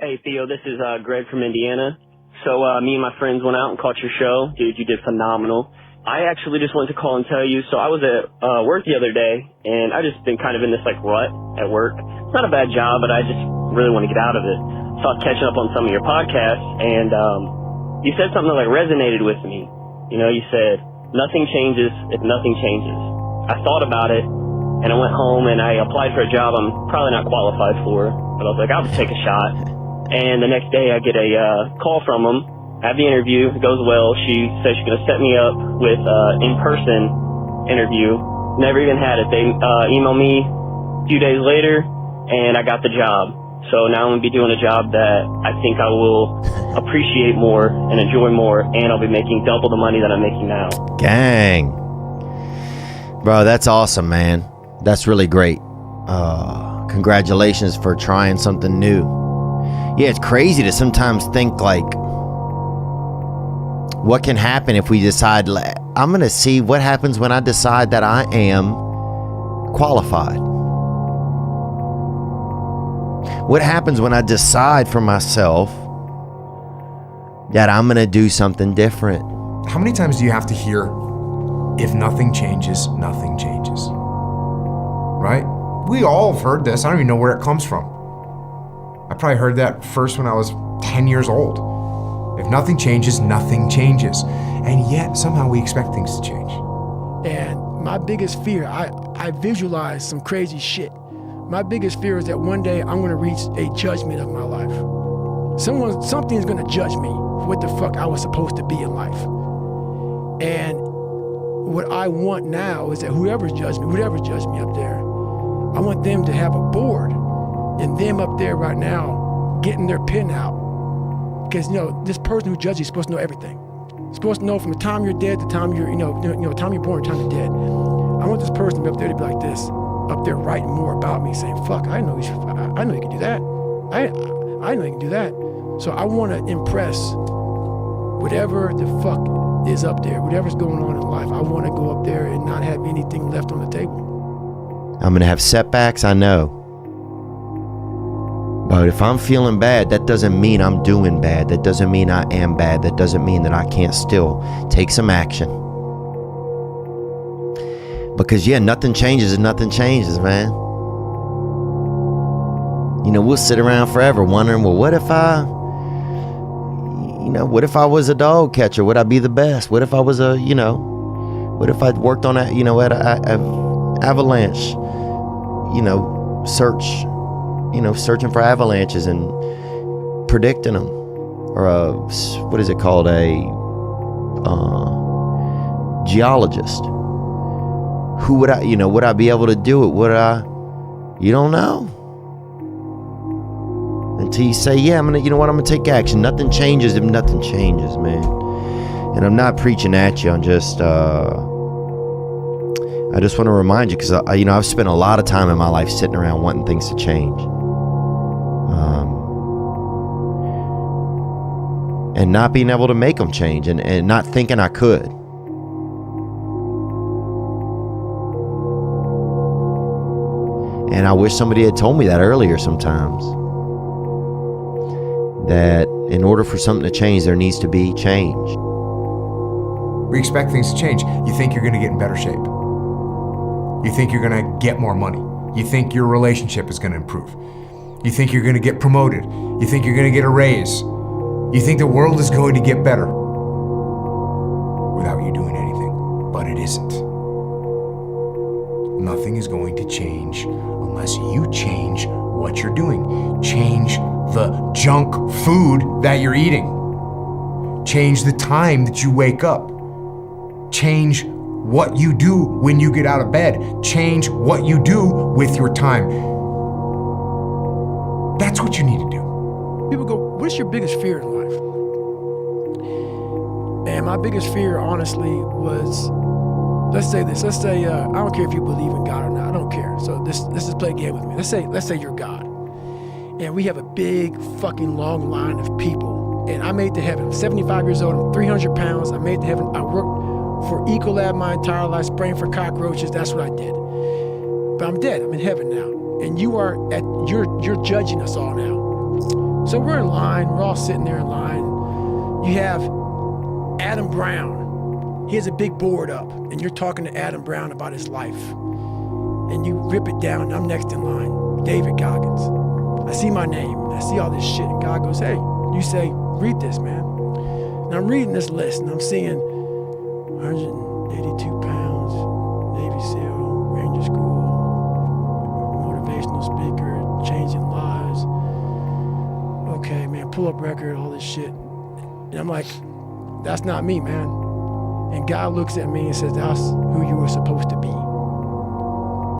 Hey, Theo, this is Greg from Indiana. So me and my friends went out and caught your show. Dude, you did phenomenal. I actually just wanted to call and tell you, so I was at work the other day, and I just been kind of in this, rut at work. It's not a bad job, but I just really want to get out of it. So I was catching up on some of your podcasts, and you said something that, resonated with me. You know, you said, nothing changes if nothing changes. I thought about it, and I went home, and I applied for a job I'm probably not qualified for, but I was like, I'll just take a shot. And the next day, I get a call from them. I have the interview. It goes well. She says she's going to set me up with in-person interview. Never even had it. They emailed me a few days later, and I got the job. So now I'm going to be doing a job that I think I will appreciate more and enjoy more, and I'll be making double the money that I'm making now. Gang. Bro, that's awesome, man. That's really great. Congratulations for trying something new. Yeah, it's crazy to sometimes think what can happen if we decide, I'm going to see what happens when I decide that I am qualified. What happens when I decide for myself that I'm going to do something different? How many times do you have to hear, if nothing changes, nothing changes? Right? We all have heard this. I don't even know where it comes from. I probably heard that first when I was 10 years old. If nothing changes, nothing changes. And yet, somehow we expect things to change. And my biggest fear, I visualize some crazy shit. My biggest fear is that one day I'm gonna reach a judgment of my life. Something's gonna judge me for what the fuck I was supposed to be in life. And what I want now is that whoever judged me up there, I want them to have a board and them up there right now getting their pen out. Because, this person who judges you is supposed to know everything. You're supposed to know from the time you're dead to the time you're, time you're born, time you're dead. I want this person up there to be like this, up there writing more about me, saying, fuck, I know you can do that. I know you can do that. So I want to impress whatever the fuck is up there, whatever's going on in life. I want to go up there and not have anything left on the table. I'm going to have setbacks, I know. But if I'm feeling bad, that doesn't mean I'm doing bad. That doesn't mean I am bad. That doesn't mean that I can't still take some action. Because nothing changes if nothing changes, man. We'll sit around forever wondering, well, what if I was a dog catcher? Would I be the best? What if I was what if I worked on at avalanche, searching for avalanches and predicting them, or what is it called, a geologist. Who would would I be able to do it? You don't know until you say, yeah, I'm gonna take action. Nothing changes if nothing changes, man. And I'm not preaching at you. I'm just I just want to remind you, because I've spent a lot of time in my life sitting around wanting things to change. And not being able to make them change, and not thinking I could. And I wish somebody had told me that earlier sometimes. That in order for something to change, there needs to be change. We expect things to change. You think you're going to get in better shape. You think you're going to get more money. You think your relationship is going to improve. You think you're going to get promoted. You think you're going to get a raise. You think the world is going to get better without you doing anything, but it isn't. Nothing is going to change unless you change what you're doing. Change the junk food that you're eating. Change the time that you wake up. Change what you do when you get out of bed. Change what you do with your time. That's what you need to do. People go, what's your biggest fear in life? And my biggest fear, honestly, was, let's say this. Let's say, I don't care if you believe in God or not. I don't care. So let's just play a game with me. Let's say you're God. And we have a big fucking long line of people. And I made it to heaven. I'm 75 years old. I'm 300 pounds. I made it to heaven. I worked for Ecolab my entire life, spraying for cockroaches. That's what I did. But I'm dead. I'm in heaven now. And you're judging us all now. So we're in line, we're all sitting there in line. You have Adam Brown. He has a big board up, and you're talking to Adam Brown about his life. And you rip it down, and I'm next in line, David Goggins. I see my name, and I see all this shit, and God goes, hey, you say, read this, man. And I'm reading this list, and I'm seeing 182 pounds, Navy SEAL, Ranger School, motivational speaker, changing lives. Okay, man, pull-up record, all this shit. And I'm like, that's not me, man. And God looks at me and says, that's who you were supposed to be.